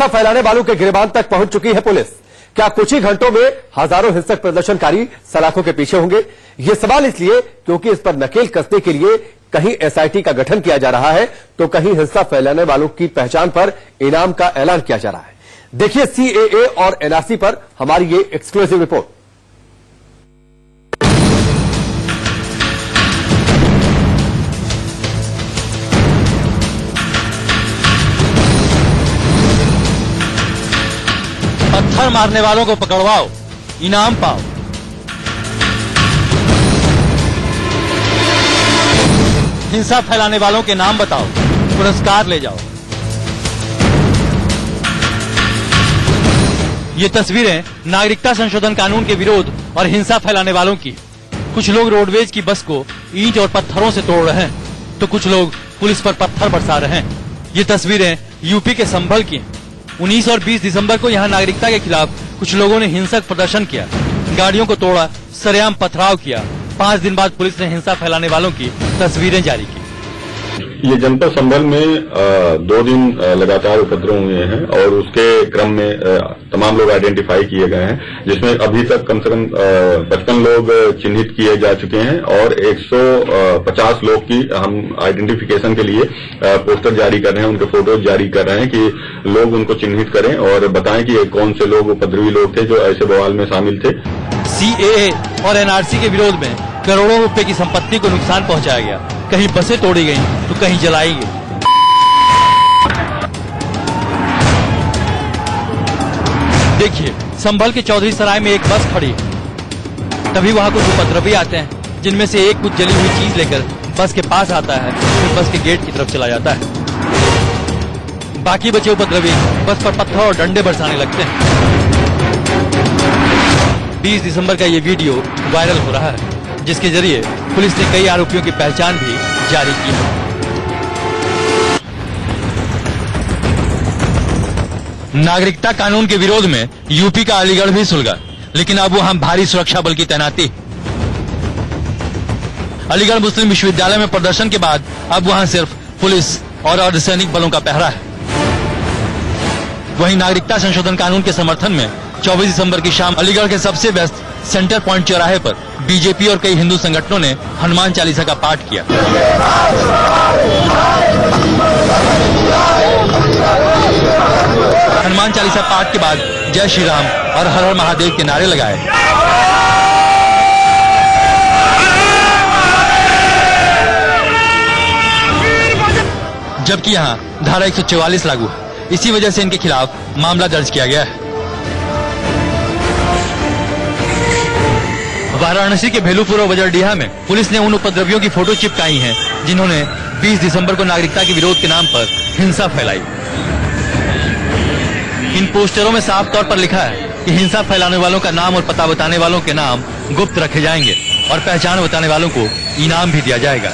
हिंसा फैलाने वालों के गिरबान तक पहुंच चुकी है पुलिस। क्या कुछ ही घंटों में हजारों हिंसक प्रदर्शनकारी सलाखों के पीछे होंगे? ये सवाल इसलिए क्योंकि इस पर नकेल कसने के लिए कहीं एसआईटी का गठन किया जा रहा है तो कहीं हिंसा फैलाने वालों की पहचान पर इनाम का ऐलान किया जा रहा है। देखिए सीएए और एनआरसी पर हमारी ये एक्सक्लूसिव रिपोर्ट। पत्थर मारने वालों को पकड़वाओ, इनाम पाओ। हिंसा फैलाने वालों के नाम बताओ, पुरस्कार ले जाओ। ये तस्वीरें नागरिकता संशोधन कानून के विरोध और हिंसा फैलाने वालों की। कुछ लोग रोडवेज की बस को ईंट और पत्थरों से तोड़ रहे हैं तो कुछ लोग पुलिस पर पत्थर बरसा रहे हैं। ये तस्वीरें यूपी के संभल की हैं। 19 और 20 दिसंबर को यहाँ नागरिकता के खिलाफ कुछ लोगों ने हिंसक प्रदर्शन किया, गाड़ियों को तोड़ा, सरेआम पथराव किया। 5 दिन बाद पुलिस ने हिंसा फैलाने वालों की तस्वीरें जारी की। ये जनपद संभल में 2 दिन लगातार उपद्रव हुए हैं और उसके क्रम में तमाम लोग आइडेंटिफाई किए गए हैं, जिसमें अभी तक कम से कम 55 लोग चिन्हित किए जा चुके हैं और 150 लोग की हम आइडेंटिफिकेशन के लिए पोस्टर जारी कर रहे हैं, उनके फोटोज जारी कर रहे हैं कि लोग उनको चिन्हित करें और बताएं कि ये कौन से लोग उपद्रवी लोग थे जो ऐसे बवाल में शामिल थे। सीएए और एनआरसी के विरोध में करोड़ों रुपए की संपत्ति को नुकसान पहुंचाया गया। कहीं बसें तोड़ी गईं तो कहीं जलाई गई। देखिए, संभल के चौधरी सराय में एक बस खड़ी, तभी वहां कुछ उपद्रवी आते हैं, जिनमें से एक कुछ जली हुई चीज लेकर बस के पास आता है, फिर बस के गेट की तरफ चला जाता है। बाकी बचे उपद्रवी बस पर पत्थर और डंडे बरसाने लगते हैं। 20 दिसंबर का ये वीडियो वायरल हो रहा है, जिसके जरिए पुलिस ने कई आरोपियों की पहचान भी जारी की है। नागरिकता कानून के विरोध में यूपी का अलीगढ़ भी सुलगा, लेकिन अब वहां भारी सुरक्षा बल की तैनाती। अलीगढ़ मुस्लिम विश्वविद्यालय में प्रदर्शन के बाद अब वहां सिर्फ पुलिस और अर्धसैनिक बलों का पहरा है। वहीं नागरिकता संशोधन कानून के समर्थन में 24 दिसंबर की शाम अलीगढ़ के सबसे व्यस्त सेंटर पॉइंट चौराहे पर बीजेपी और कई हिंदू संगठनों ने हनुमान चालीसा का पाठ किया। हनुमान चालीसा पाठ के बाद जय श्री राम और हर हर महादेव के नारे लगाए। जबकि यहाँ धारा 144 लागू है, इसी वजह से इनके खिलाफ मामला दर्ज किया गया है। वाराणसी के भेलूपुर और बजरडीहा में पुलिस ने उन उपद्रवियों की फोटो चिपकाई हैं जिन्होंने 20 दिसंबर को नागरिकता के विरोध के नाम पर हिंसा फैलाई। इन पोस्टरों में साफ तौर पर लिखा है कि हिंसा फैलाने वालों का नाम और पता बताने वालों के नाम गुप्त रखे जाएंगे और पहचान बताने वालों को इनाम भी दिया जाएगा।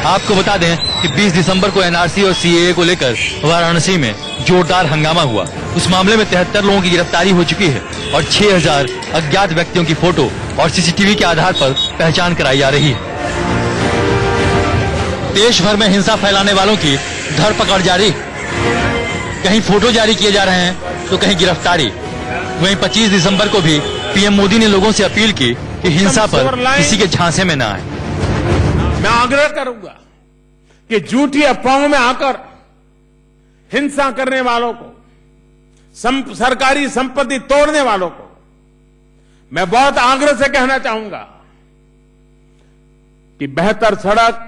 आपको बता दें कि 20 दिसंबर को एनआरसी और सीएए को लेकर वाराणसी में जोरदार हंगामा हुआ। उस मामले में 73 लोगों की गिरफ्तारी हो चुकी है और 6000 अज्ञात व्यक्तियों की फोटो और सीसीटीवी के आधार पर पहचान कराई जा रही है। देश भर में हिंसा फैलाने वालों की धरपकड़ जारी, कहीं फोटो जारी किए जा रहे हैं तो कहीं गिरफ्तारी। वहीं 25 दिसंबर को भी पीएम मोदी ने लोगों से अपील की कि हिंसा पर किसी के झांसे में न आए। मैं आग्रह करूंगा कि झूठी अफवाहों में आकर हिंसा करने वालों को, सरकारी संपत्ति तोड़ने वालों को मैं बहुत आग्रह से कहना चाहूंगा कि बेहतर सड़क,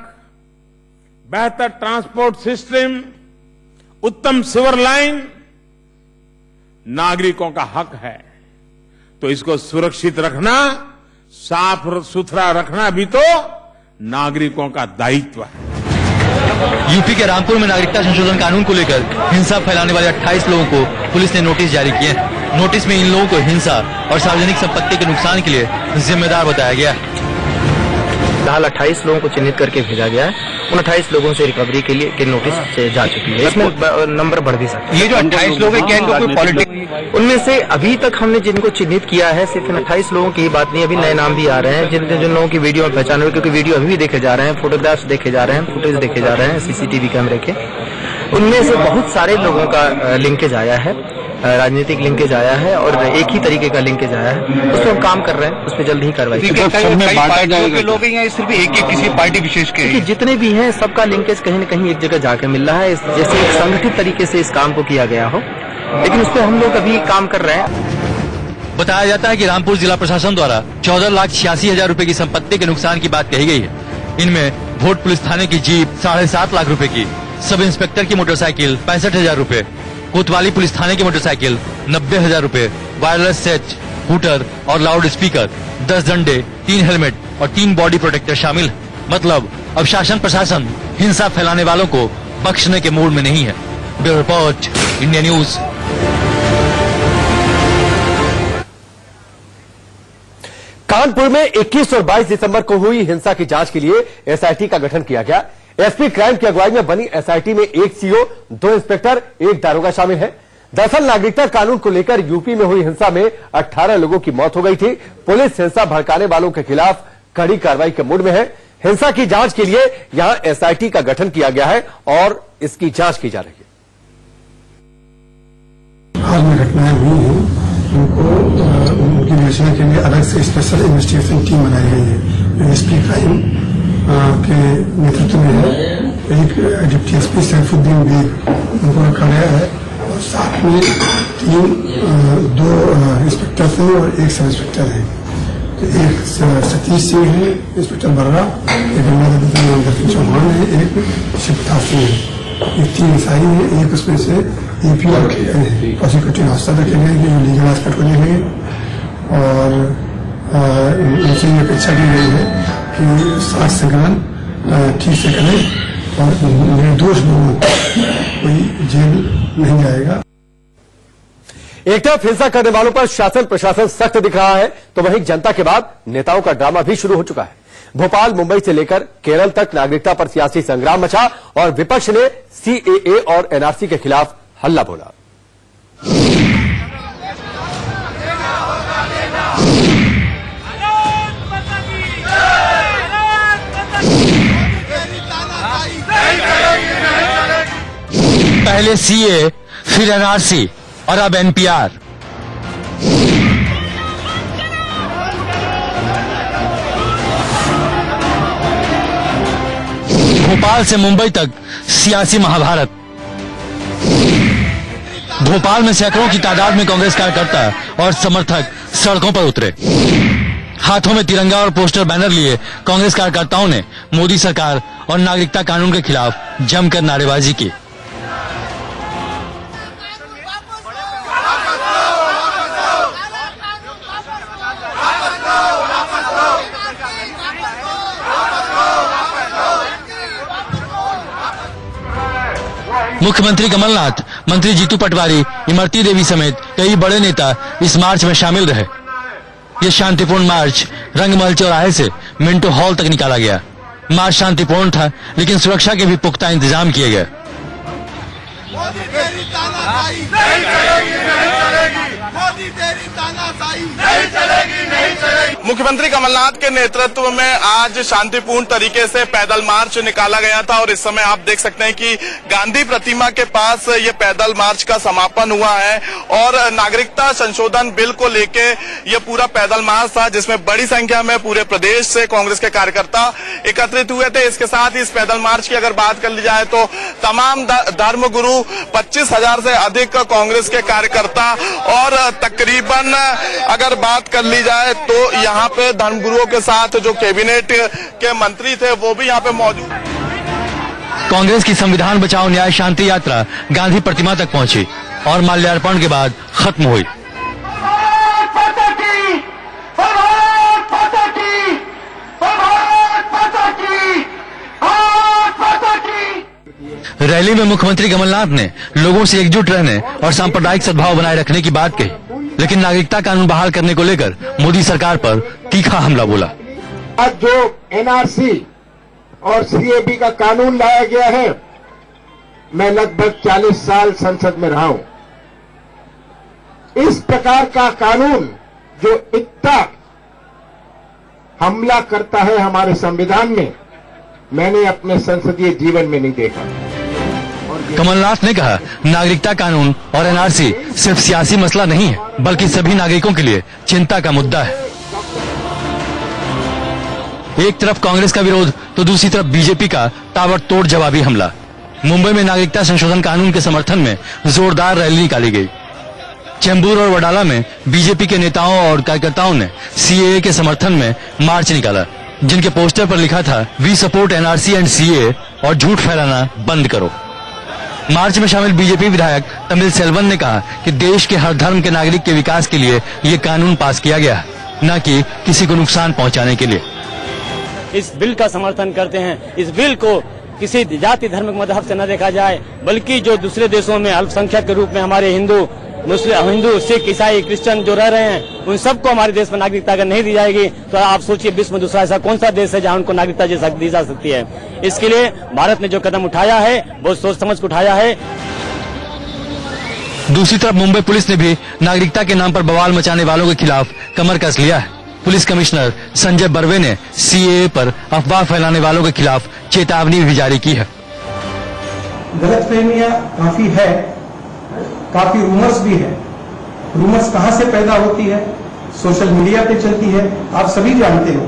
बेहतर ट्रांसपोर्ट सिस्टम, उत्तम सीवर लाइन नागरिकों का हक है, तो इसको सुरक्षित रखना, साफ सुथरा रखना भी तो नागरिकों का दायित्व है। यूपी के रामपुर में नागरिकता संशोधन कानून को लेकर हिंसा फैलाने वाले 28 लोगों को पुलिस ने नोटिस जारी किए। नोटिस में इन लोगों को हिंसा और सार्वजनिक संपत्ति के नुकसान के लिए जिम्मेदार बताया गया है। फिलहाल 28 लोगों को चिन्हित करके भेजा गया है। उन 28 लोगों से रिकवरी के लिए नोटिस से जा चुकी है। इसमें नंबर बढ़ भी सकता है। ये जो 28 लोग हैं, क्या इनको कोई पॉलिटिक्स? उनमें से अभी तक हमने जिनको चिन्हित किया है सिर्फ इन 28 लोगों की ही बात नहीं, अभी नए नाम भी आ रहे हैं जिन लोगों की वीडियो में पहचान हुई, क्योंकि वीडियो अभी भी देखे जा रहे हैं, फोटोग्राफ्स देखे जा रहे हैं, फुटेज देखे जा रहे हैं सीसीटीवी कैमरे के। उनमें से बहुत सारे लोगों का लिंकेज आया है, राजनीतिक लिंकेज आया है और एक ही तरीके का लिंकेज आया है। उस पर हम काम कर रहे हैं, उस पर जल्द ही कार्रवाई कई पार्टियों के लोग हैं या सिर्फ एक किसी पार्टी विशेष के हैं? जितने भी हैं सबका लिंकेज कहीं न कहीं एक जगह जाके मिल रहा है, जैसे एक संगठित तरीके से इस काम को किया गया हो, लेकिन उस पर हम लोग अभी काम कर रहे हैं। बताया जाता है कि रामपुर जिला प्रशासन द्वारा 14,86,000 रुपए की संपत्ति के नुकसान की बात कही गई है। इनमें भोट पुलिस थाने की जीप 7.5 लाख रुपए की, सब इंस्पेक्टर की मोटरसाइकिल 65,000 रुपए, कोतवाली पुलिस थाने की मोटरसाइकिल 90,000 रुपए, वायरलेस सेट, हूटर और लाउड स्पीकर, 10 डंडे, 3 हेलमेट और 3 बॉडी प्रोटेक्टर शामिल है। मतलब अब शासन प्रशासन हिंसा फैलाने वालों को बख्शने के मूड में नहीं है। Bureau report, India news. Kanpur में 21 और 22 दिसंबर को हुई हिंसा की जांच के लिए एसआईटी का गठन किया गया। एसपी क्राइम की अगुवाई में बनी एसआईटी में 1 सीओ, 2 इंस्पेक्टर, 1 दारोगा शामिल है। दरअसल नागरिकता कानून को लेकर यूपी में हुई हिंसा में 18 लोगों की मौत हो गई थी। पुलिस हिंसा भड़काने वालों के खिलाफ कड़ी कार्रवाई के मूड में है। हिंसा की जांच के लिए यहां एसआईटी का गठन किया गया है और इसकी जांच की जा रही है। हाल में घटनाएं हुई हैं, उनकी विवेचना के लिए अलग से स्पेशल इन्वेस्टिगेशन टीम बनाई गई है। एसपी क्राइम के नेतृत्व में है। एक डिप्टी एसपी सैफुद्दीन बेग उनको रखा गया है और साथ में 2 इंस्पेक्टर हैं और 1 सब इंस्पेक्टर है। एक सतीश सिंह है, इंस्पेक्टर बर्रा, एक दर्शन चौहान है, एक शिवप्रताप सिंह है। ये 3 ईसाई है। एक उसमें से ईपी और प्रोसिक्यूटिंग ऑफिसर रखे गए जो लीगल एस्पेक्ट को देखेंगे और उनसे ये अपेक्षा की गई है कि साक्ष्य संग्रहण ठीक से करें और निर्दोष लोगों को कोई जेल नहीं जाएगा। एक तरफ हिंसा करने वालों पर शासन प्रशासन सख्त दिख रहा है, तो वहीं जनता के बाद नेताओं का ड्रामा भी शुरू हो चुका है। भोपाल, मुंबई से लेकर केरल तक नागरिकता पर सियासी संग्राम मचा और विपक्ष ने सीएए और एनआरसी के खिलाफ हल्ला बोला। पहले सीए, फिर एनआरसी और अब एनपीआर। भोपाल से मुंबई तक सियासी महाभारत। भोपाल में सैकड़ों की तादाद में कांग्रेस कार्यकर्ता और समर्थक सड़कों पर उतरे। हाथों में तिरंगा और पोस्टर बैनर लिए कांग्रेस कार्यकर्ताओं ने मोदी सरकार और नागरिकता कानून के खिलाफ जमकर नारेबाजी की। मुख्यमंत्री कमलनाथ, मंत्री जीतू पटवारी, इमरती देवी समेत कई बड़े नेता इस मार्च में शामिल रहे। ये शांतिपूर्ण मार्च रंगमहल चौराहे से मिंटो हॉल तक निकाला गया। मार्च शांतिपूर्ण था, लेकिन सुरक्षा के भी पुख्ता इंतजाम किए गए। मोदी तेरी तानाशाही नहीं चलेगी, नहीं चलेगी। मोदी तेरी तानाशाही नहीं चलेगी, नहीं चलेगी। मुख्यमंत्री कमलनाथ के नेतृत्व में आज शांतिपूर्ण तरीके से पैदल मार्च निकाला गया था और इस समय आप देख सकते हैं कि गांधी प्रतिमा के पास ये पैदल मार्च का समापन हुआ है और नागरिकता संशोधन बिल को लेके ये पूरा पैदल मार्च था, जिसमें बड़ी संख्या में पूरे प्रदेश से कांग्रेस के कार्यकर्ता एकत्रित हुए थे। इसके साथ ही इस पैदल मार्च की अगर बात कर ली जाए तो तमाम धर्मगुरु, 25,000 से अधिक कांग्रेस के कार्यकर्ता और तकरीबन अगर बात कर ली जाए तो यहाँ पे धर्मगुरुओं के साथ जो कैबिनेट के मंत्री थे वो भी यहाँ पे मौजूद। कांग्रेस की संविधान बचाओ न्याय शांति यात्रा गांधी प्रतिमा तक पहुंची और माल्यार्पण के बाद खत्म हुई। रैली में मुख्यमंत्री कमलनाथ ने लोगों से एकजुट रहने और सांप्रदायिक सद्भाव बनाए रखने की बात कही, लेकिन नागरिकता कानून बहाल करने को लेकर मोदी सरकार पर तीखा हमला बोला। आज जो एनआरसी और सीएबी का कानून लाया गया है, मैं लगभग 40 साल संसद में रहा हूं। इस प्रकार का कानून जो इतना हमला करता है हमारे संविधान में, मैंने अपने संसदीय जीवन में नहीं देखा। और कमलनाथ ने कहा, नागरिकता कानून और एनआरसी सिर्फ सियासी मसला नहीं है, बल्कि सभी नागरिकों के लिए चिंता का मुद्दा है। एक तरफ कांग्रेस का विरोध तो दूसरी तरफ बीजेपी का ताबड़तोड़ जवाबी हमला। मुंबई में नागरिकता संशोधन कानून के समर्थन में जोरदार रैली निकाली गई। चेंबूर और वडाला में बीजेपी के नेताओं और कार्यकर्ताओं ने सीएए के समर्थन में मार्च निकाला, जिनके पोस्टर पर लिखा था, we support NRC and CAA और झूठ फैलाना बंद करो। मार्च में शामिल बीजेपी विधायक तमिल सेल्वन ने कहा कि देश के हर धर्म के नागरिक के विकास के लिए ये कानून पास किया गया है, न कि किसी को नुकसान पहुंचाने के लिए। इस बिल का समर्थन करते हैं। इस बिल को किसी जाति धर्म के मजहब से न देखा जाए, बल्कि जो दूसरे देशों में अल्पसंख्यक के रूप में हमारे हिंदू, सिख, ईसाई, क्रिश्चियन जो रह रहे हैं, उन सबको हमारे देश में नागरिकता अगर नहीं दी जाएगी तो आप सोचिए विश्व में दूसरा ऐसा कौन सा देश है जहां उनको नागरिकता दी जा सकती है। इसके लिए भारत ने जो कदम उठाया है बहुत सोच समझ कर उठाया है। दूसरी तरफ मुंबई पुलिस ने भी नागरिकता के नाम पर बवाल मचाने वालों के खिलाफ कमर कस लिया है। पुलिस कमिश्नर संजय बर्वे ने सीएए पर अफवाह फैलाने वालों के खिलाफ चेतावनी भी जारी की है। गलतफहमियां काफी है, काफी रूमर्स भी है। रूमर्स कहां से पैदा होती है? सोशल मीडिया पे चलती है, आप सभी जानते हो।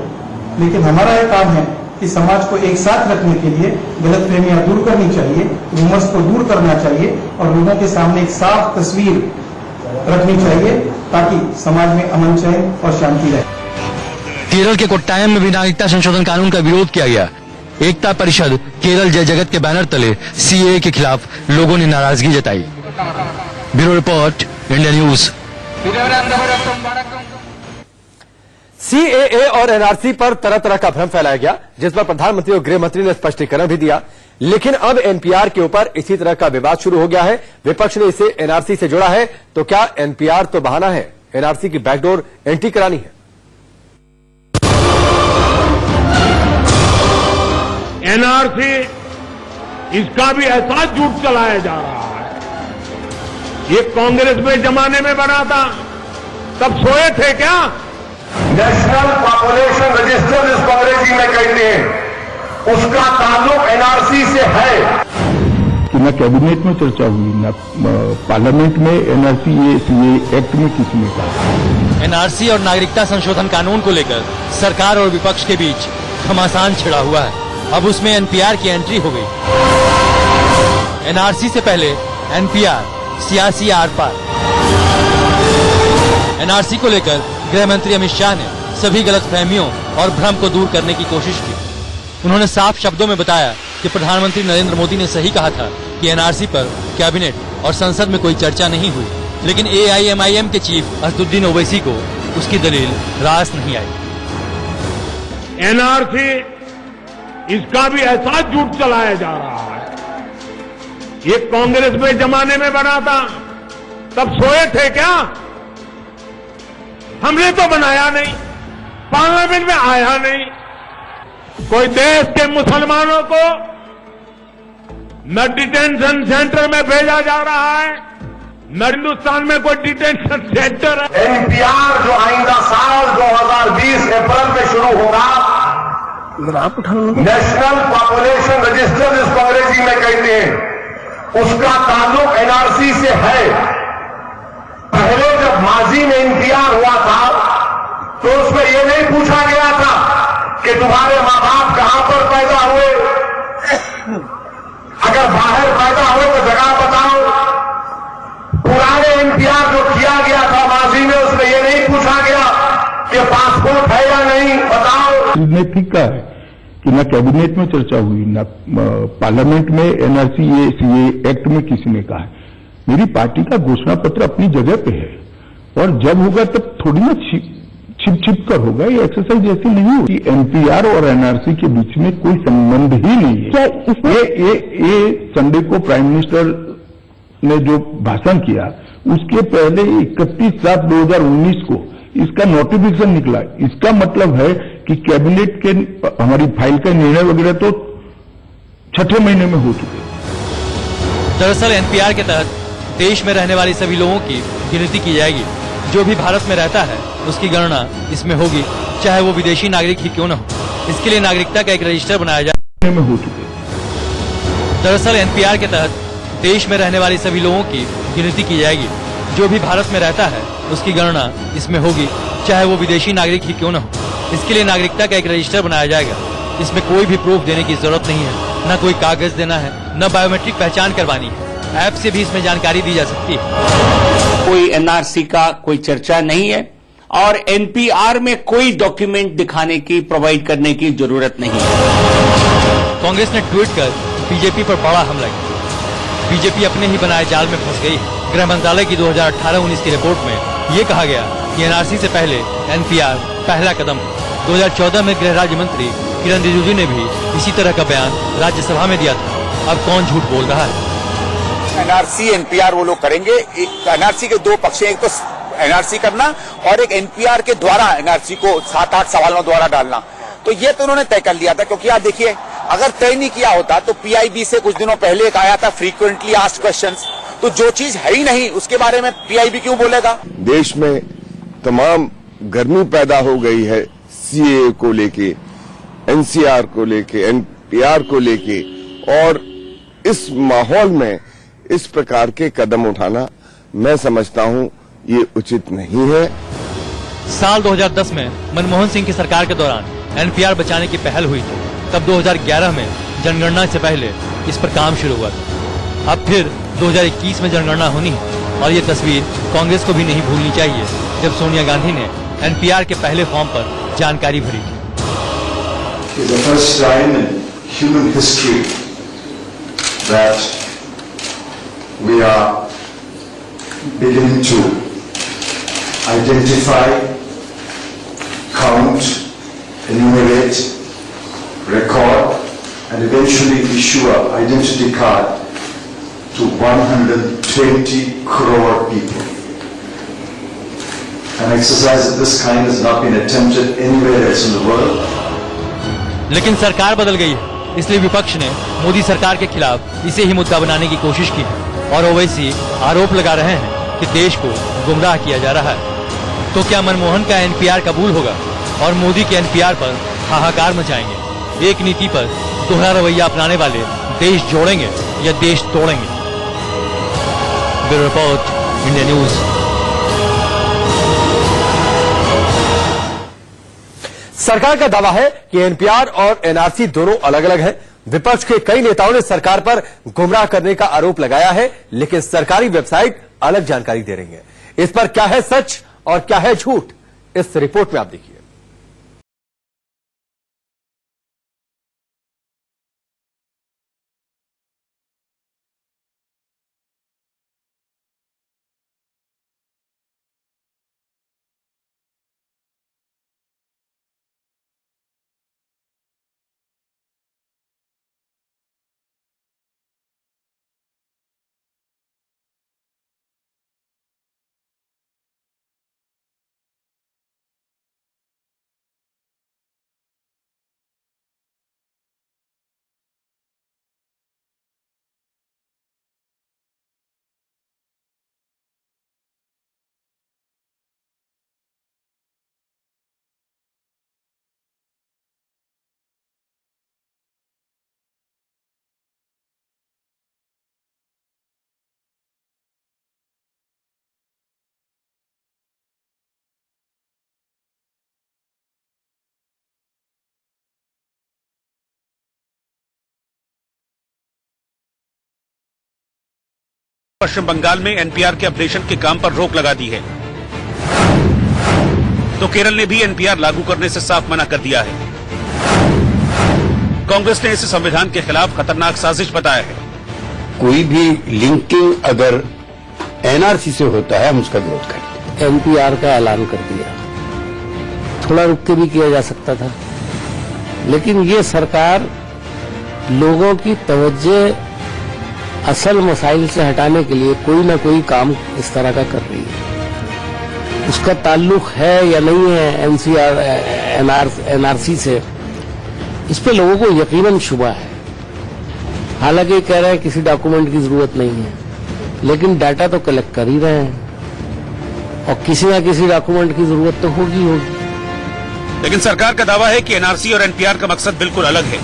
लेकिन हमारा यह काम है कि समाज को एक साथ रखने के लिए गलतफहमियां दूर करनी चाहिए, रूमर्स को दूर करना चाहिए और लोगों के सामने एक साफ तस्वीर रखनी चाहिए ताकि समाज में अमन, चैन और शांति रहे। केरल के कोट्टायम में भी नागरिकता संशोधन कानून का विरोध किया गया। एकता परिषद केरल जय जगत के बैनर तले सीएए के खिलाफ लोगों ने नाराजगी जताई। Bureau report, India news. CAA और एनआरसी पर तरह तरह का भ्रम फैलाया गया, जिस पर प्रधानमंत्री और गृह मंत्री ने स्पष्टीकरण भी दिया। लेकिन अब एनपीआर के ऊपर इसी तरह का विवाद शुरू हो गया है। विपक्ष ने इसे एनआरसी से जोड़ा है, तो क्या एनपीआर तो बहाना है, एनआरसी की बैकडोर एंट्री करानी है? एनआरसी, इसका भी ऐसा झूठ चलाया जा रहा है। ये कांग्रेस में जमाने में बना था, तब सोए थे क्या? नेशनल पॉपुलेशन रजिस्टर जिसको अंग्रेजी में कहते हैं, उसका ताल्लुक एनआरसी से है। कि न कैबिनेट में चर्चा हुई, न पार्लियामेंट में एनआरसी ये एक्ट में किसी ने कहा। एनआरसी और नागरिकता संशोधन कानून को लेकर सरकार और विपक्ष के बीच घमासान छिड़ा हुआ है। अब उसमें एनपीआर की एंट्री हो गई। एनआरसी से पहले एनपीआर, सियासी आर पार। एनआरसी को लेकर गृह मंत्री अमित शाह ने सभी गलतफहमियों और भ्रम को दूर करने की कोशिश की। उन्होंने साफ शब्दों में बताया कि प्रधानमंत्री नरेंद्र मोदी ने सही कहा था कि एनआरसी पर कैबिनेट और संसद में कोई चर्चा नहीं हुई, लेकिन एआईएमआईएम के चीफ असदुद्दीन ओवैसी को उसकी दलील रास नहीं आई। एनआरसी, इसका भी ऐसा झूठ चलाया जा रहा है। ये कांग्रेस में जमाने में बना था, तब सोए थे क्या? हमने तो बनाया नहीं, पार्लियामेंट में आया नहीं। कोई देश के मुसलमानों को न डिटेंशन सेंटर में भेजा जा रहा है, न हिंदुस्तान में कोई डिटेंशन सेंटर है। एनपीआर जो आइंदा साल 2020 अप्रैल में शुरू होगा, नेशनल पॉपुलेशन रजिस्टर जिसको अंग्रेजी में कहते हैं, उसका ताल्लुक एनआरसी से है। पहले जब माजी में एनपीआर हुआ था तो उसमें यह नहीं पूछा गया था कि तुम्हारे मां बाप कहां पर पैदा हुए, अगर बाहर पैदा हुए तो जगह बताओ। पुराने एनपीआर जो किया गया था माजी में, उसमें यह नहीं पूछा गया कि पासपोर्ट है या नहीं, बताओ। ने ठीक कहा है कि न कैबिनेट में चर्चा हुई, न पार्लियामेंट में एनआरसी ये एक्ट में किसी ने कहा। मेरी पार्टी का घोषणा पत्र अपनी जगह पे है और जब होगा तब थोड़ी ना छिप कर होगा। ये एक्सरसाइज ऐसी नहीं होगी। एनपीआर और एनआरसी के बीच में कोई संबंध ही नहीं है। क्या ये संडे को प्राइम मिनिस्टर ने जो भाषण किया, उसके पहले 31/7/2019 को इसका नोटिफिकेशन निकला। इसका मतलब है कि कैबिनेट के हमारी फाइल का निर्णय वगैरह तो 6ठे महीने में हो चुके। दरअसल एनपीआर के तहत देश में रहने वाली सभी लोगों की गिनती की जाएगी। जो भी भारत में रहता है उसकी गणना इसमें होगी, चाहे वो विदेशी नागरिक ही क्यों न हो। इसके लिए नागरिकता का एक रजिस्टर बनाया जाए। में हो चुके। दरअसल एनपीआर के तहत देश में रहने वाले सभी लोगों की गिनती की जाएगी। जो भी भारत में रहता है उसकी गणना इसमें होगी, चाहे वो विदेशी नागरिक ही क्यों न हो। इसके लिए नागरिकता का एक रजिस्टर बनाया जाएगा। इसमें कोई भी प्रूफ देने की जरूरत नहीं है, न कोई कागज देना है, न बायोमेट्रिक पहचान करवानी है। ऐप से भी इसमें जानकारी दी जा सकती है। कोई एनआरसी का कोई चर्चा नहीं है और एनपीआर में कोई डॉक्यूमेंट दिखाने की, प्रोवाइड करने की जरूरत नहीं है। कांग्रेस ने ट्वीट कर बीजेपी पर बड़ा हमला किया। बीजेपी अपने ही बनाए जाल में फंस गई है। गृह मंत्रालय की 2018-19 की रिपोर्ट में ये कहा गया कि एनआरसी से पहले एनपीआर पहला कदम। 2014 में गृह राज्य मंत्री किरण रिजिजू ने भी इसी तरह का बयान राज्यसभा में दिया था। अब कौन झूठ बोल रहा है? एनआरसी एनपीआर वो लोग करेंगे। एनआरसी के दो पक्ष हैं, एक तो एनआरसी करना और एक एनपीआर के द्वारा एनआरसी को 7-8 सवालों द्वारा डालना। तो ये तो उन्होंने तय कर लिया था, क्योंकि आप देखिए अगर तय नहीं किया होता तो पीआईबी से कुछ दिनों पहले एक आया था फ्रीक्वेंटली आस्क्ड क्वेश्चंस। तो जो चीज है ही नहीं उसके बारे में पीआईबी क्यों बोलेगा? देश में तमाम गर्मी पैदा हो गई है सीए को लेके, एनसीआर को लेके, एनपीआर को लेके, और इस माहौल में इस प्रकार के कदम उठाना मैं समझता हूं ये उचित नहीं है। साल 2010 में मनमोहन सिंह की सरकार के दौरान एनपीआर बचाने की पहल हुई थी। तब 2011 में जनगणना से पहले इस पर काम शुरू हुआ था। अब फिर 2021 में जनगणना होनी है और ये तस्वीर कांग्रेस को भी नहीं भूलनी चाहिए, जब सोनिया गांधी ने एनपीआर के पहले फॉर्म पर जानकारी भरी थी। The first time in human history that we are beginning to identify, count, enumerate, record, and eventually issue an identity card to 120 crore people. An exercise of this kind has not been attempted anywhere else in the world. लेकिन सरकार बदल गई है, इसलिए विपक्ष ने मोदी सरकार के खिलाफ इसे ही मुद्दा बनाने की कोशिश की और ओवैसी आरोप लगा रहे हैं कि देश को गुमराह किया जा रहा है। तो क्या मनमोहन का एनपीआर कबूल होगा और मोदी के एनपीआर पर हाहाकार मचाएंगे? एक नीति पर दोहरा रवैया अपनाने वाले देश जोड़ेंगे या देश तोड़ेंगे? Bureau report, India news. सरकार का दावा है कि एनपीआर और एनआरसी दोनों अलग अलग हैं। विपक्ष के कई नेताओं ने सरकार पर गुमराह करने का आरोप लगाया है, लेकिन सरकारी वेबसाइट अलग जानकारी दे रही है। इस पर क्या है सच और क्या है झूठ, इस रिपोर्ट में आप देखिए। पश्चिम बंगाल में एनपीआर के अपडेशन के काम पर रोक लगा दी है, तो केरल ने भी एनपीआर लागू करने से साफ मना कर दिया है। कांग्रेस ने इसे संविधान के खिलाफ खतरनाक साजिश बताया है। कोई भी लिंकिंग अगर एनआरसी से होता है हम उसका विरोध करते हैं। एनपीआर का ऐलान कर दिया, थोड़ा रुक के भी किया जा सकता था, लेकिन ये सरकार लोगों की तवज्जो असल मसाइल से हटाने के लिए कोई ना कोई काम इस तरह का कर रही है। उसका ताल्लुक है या नहीं है एनसीआर एनआरसी से, इस पे लोगों को यकीनन शुबा है। हालांकि कह रहे हैं किसी डॉक्यूमेंट की जरूरत नहीं है, लेकिन डाटा तो कलेक्ट कर ही रहे हैं और किसी ना किसी डॉक्यूमेंट की जरूरत तो होगी। लेकिन सरकार का दावा है कि एनआरसी और एनपीआर का मकसद बिल्कुल अलग है।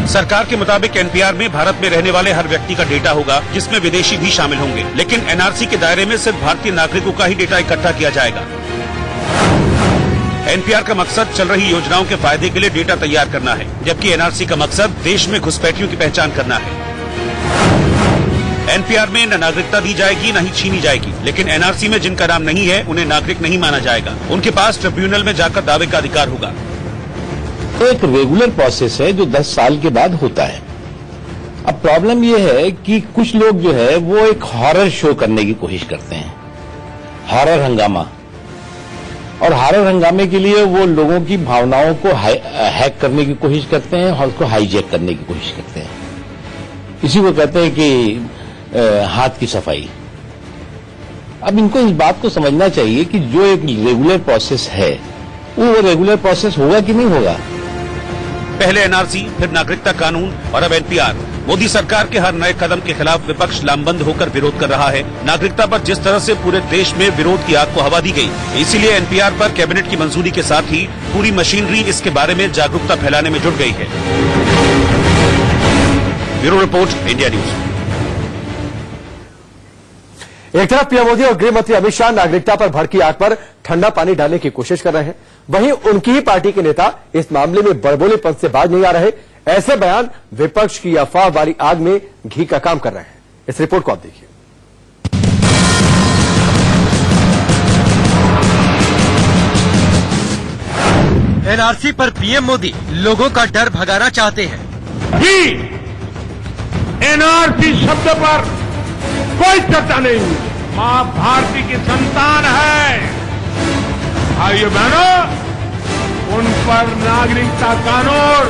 सरकार के मुताबिक एनपीआर में भारत में रहने वाले हर व्यक्ति का डेटा होगा, जिसमें विदेशी भी शामिल होंगे, लेकिन एनआरसी के दायरे में सिर्फ भारतीय नागरिकों का ही डेटा इकट्ठा किया जाएगा। एनपीआर का मकसद चल रही योजनाओं के फायदे के लिए डेटा तैयार करना है, जबकि एनआरसी का मकसद देश में घुसपैठियों की पहचान करना है। एनपीआर में न नागरिकता दी जाएगी न ही छीनी जाएगी, लेकिन एनआरसी में जिनका नाम नहीं है उन्हें नागरिक नहीं माना जाएगा। उनके पास ट्रिब्यूनल में जाकर दावे का अधिकार होगा। एक रेगुलर प्रोसेस है जो 10 साल के बाद होता है। अब प्रॉब्लम यह है कि कुछ लोग जो है वो एक हॉरर शो करने की कोशिश करते हैं, हॉरर हंगामा, और हॉरर हंगामे के लिए वो लोगों की भावनाओं को हैक करने की कोशिश करते हैं और उसको हाईजैक करने की कोशिश करते हैं। इसी को कहते हैं कि हाथ की सफाई। अब इनको इस बात को समझना चाहिए कि जो एक रेगुलर प्रोसेस है वो रेगुलर प्रोसेस होगा कि नहीं होगा। पहले एनआरसी, फिर नागरिकता कानून और अब एनपीआर। मोदी सरकार के हर नए कदम के खिलाफ विपक्ष लामबंद होकर विरोध कर रहा है। नागरिकता पर जिस तरह से पूरे देश में विरोध की आग को हवा दी गई, इसीलिए एनपीआर पर कैबिनेट की मंजूरी के साथ ही पूरी मशीनरी इसके बारे में जागरूकता फैलाने में जुट गई है। Bureau report, India news. एक तरफ पीएम मोदी और गृह मंत्री अमित शाह नागरिकता पर भड़की आग पर ठंडा पानी डालने की कोशिश कर रहे हैं, वहीं उनकी ही पार्टी के नेता इस मामले में बड़बोलेपन से बाज नहीं आ रहे। ऐसे बयान विपक्ष की अफवाह वाली आग में घी का काम कर रहे हैं। इस रिपोर्ट को आप देखिए। एनआरसी पर पीएम मोदी लोगों का डर भगाना चाहते हैं। एनआरसी शब्द पर कोई चर्चा नहीं हुई। मां भारती की संतान है। भाइयों बहनों, उन पर नागरिकता कानून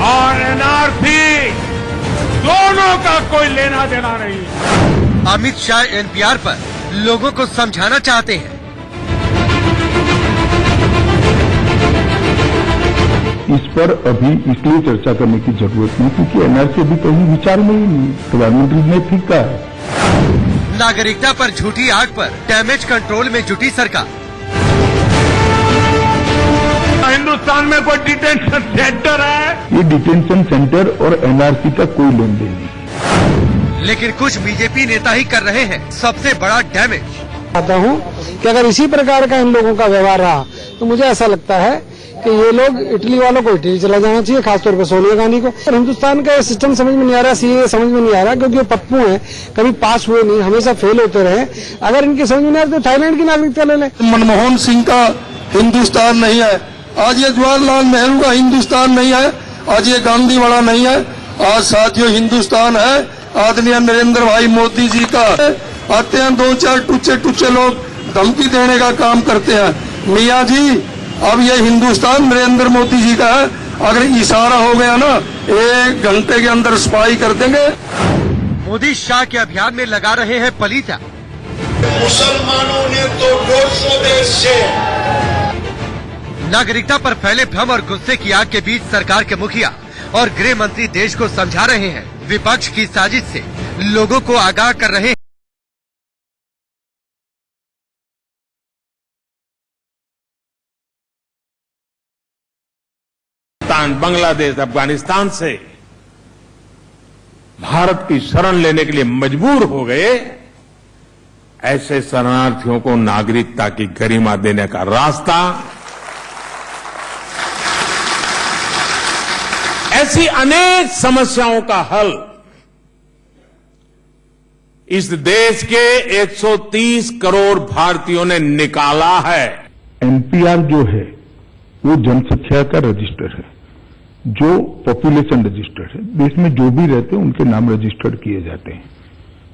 और एनआरसी दोनों का कोई लेना देना नहीं। अमित शाह एनपीआर पर लोगों को समझाना चाहते हैं। इस पर अभी इसलिए चर्चा करने की जरूरत नहीं क्योंकि एनआरसी अभी कहीं विचार में ही नहीं है। प्रधानमंत्री ने ठीक कहा है। नागरिकता पर झूठी आग पर डैमेज कंट्रोल में जुटी सरकार। हिंदुस्तान में कोई डिटेंशन सेंटर है? ये डिटेंशन सेंटर और एनआरसी का कोई लेन देन नहीं। लेकिन कुछ बीजेपी नेता ही कर रहे हैं सबसे बड़ा डैमेज। आता हूँ कि अगर इसी प्रकार का इन लोगों का व्यवहार रहा तो मुझे ऐसा लगता है कि ये लोग इटली वालों को इटली चला जाना चाहिए, खासतौर पर सोनिया गांधी को। और हिंदुस्तान का सिस्टम समझ में नहीं आ रहा, सीए समझ में नहीं आ रहा, क्योंकि वो पप्पू हैं, कभी पास हुए नहीं, हमेशा फेल होते रहे। अगर इनकी समझ में नहीं आ रहा तो थाईलैंड की नागरिकता ले लें। मनमोहन सिंह का हिंदुस्तान नहीं है, आज ये जवाहरलाल नेहरू का हिंदुस्तान नहीं है, आज ये गांधी वाला नहीं है। आज साथियों हिंदुस्तान है आदरणीय नरेंद्र भाई मोदी जी का। आते हैं 2-4 टुच्चे लोग धमकी देने का काम करते हैं। मियाँ जी, अब ये हिंदुस्तान नरेंद्र मोदी जी का है। अगर इशारा हो गया ना, 1 घंटे के अंदर सफाई कर देंगे। मोदी शाह के अभियान में लगा रहे हैं पलीता। मुसलमानों ने तो 200 देश से नागरिकता पर फैले भ्रम और गुस्से की आग के बीच सरकार के मुखिया और गृह मंत्री देश को समझा रहे हैं, विपक्ष की साजिश से लोगों को आगाह कर रहे हैं। बांग्लादेश, अफगानिस्तान से भारत की शरण लेने के लिए मजबूर हो गए, ऐसे शरणार्थियों को नागरिकता की गरिमा देने का रास्ता, ऐसी अनेक समस्याओं का हल इस देश के 130 करोड़ भारतीयों ने निकाला है। एनपीआर जो है वो जनसंख्या का रजिस्टर है, जो पॉपुलेशन रजिस्टर है। देश में जो भी रहते हैं उनके नाम रजिस्टर्ड किए जाते हैं,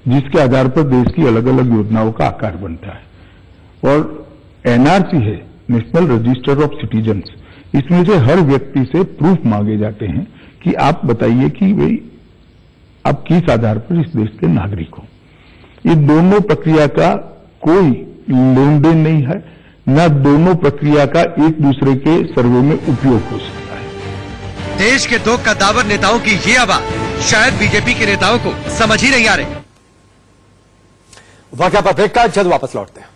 जिसके आधार पर देश की अलग अलग योजनाओं का आकार बनता है। और एनआरसी है, नेशनल रजिस्टर ऑफ सिटीजन्स। इसमें से हर व्यक्ति से प्रूफ मांगे जाते हैं कि आप बताइए कि भाई आप किस आधार पर इस देश के नागरिक हो। ये दोनों प्रक्रिया का कोई लेन देन नहीं है, न दोनों प्रक्रिया का एक दूसरे के सर्वे में उपयोग हो सकता है। देश के 2 कद्दावर नेताओं की ये आवाज शायद बीजेपी के नेताओं को समझ ही नहीं आ रही। वाकया पर ब्रेक का, जल्द वापस लौटते हैं।